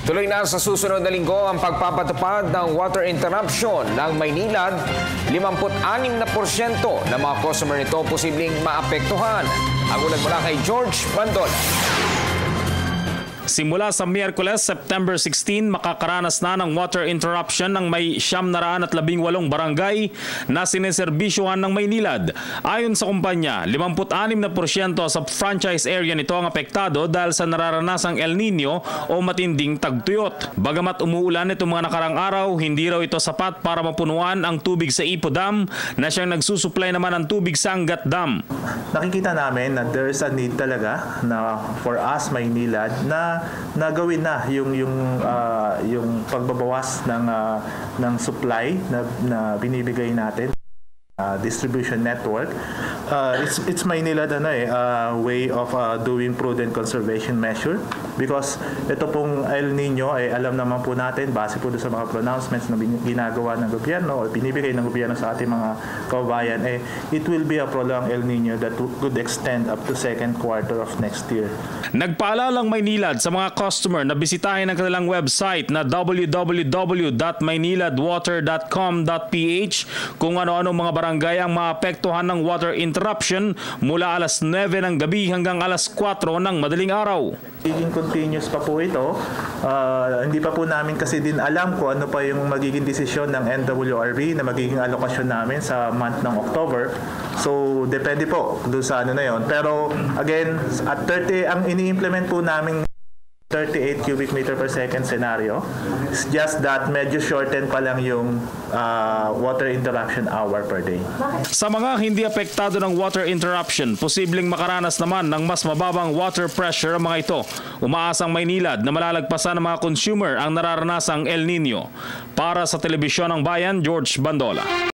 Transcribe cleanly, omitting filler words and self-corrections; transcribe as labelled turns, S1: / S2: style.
S1: Tuloy na sa susunod na linggo ang pagpapatupad ng water interruption ng Maynilad. 56% ng mga customer nito posibleng maapektuhan. Ang ulat mula kay George Bandol.
S2: Simula sa Miyerkules, September 16, makakaranas na ng water interruption ng may 918 barangay na sineserbisyuhan ng Maynilad. Ayon sa kumpanya, 56% sa franchise area nito ang apektado dahil sa nararanasang El Nino o matinding tagtuyot. Bagamat umuulan itong mga nakarang araw, hindi raw ito sapat para mapunuan ang tubig sa Ipo Dam na siyang nagsusupply naman ng tubig sa Angat Dam.
S3: Nakikita namin na there is a need talaga na for us Maynilad na gawin na yung pagbabawas ng supply na binibigay natin. Distribution network. It's Maynilad way of doing prudent conservation measure because ito pong El Nino ay alam naman po natin base po sa mga pronouncements na ginagawa ng gobyerno o binibigay ng gobyerno sa ating mga kababayan, it will be a prolonged El Nino that could extend up to second quarter of next year.
S2: Nagpaalalang Maynilad sa mga customer na bisitahin ang kanilang website na www.mayniladwater.com.ph kung ano-ano mga barangay ang maapektuhan ng water interruption mula alas 9 ng gabi hanggang alas 4 ng madaling araw.
S3: Magiging continuous pa po ito. Hindi pa po namin kasi din alam kung ano pa yung magiging desisyon ng NWRB na magiging alokasyon namin sa month ng October. So, depende po doon sa ano na yun. Pero, again, at 30, ang ini-implement po namin 38 cubic meter per second scenario. It's just that medyo shorten pa lang yung water interruption hour per day.
S2: Sa mga hindi apektado ng water interruption, posibleng makaranas naman ng mas mababang water pressure ang mga ito. Umaasang Maynilad na malalagpasan ng mga consumer ang nararanasang El Nino. Para sa Telebisyon ng Bayan, George Bandola.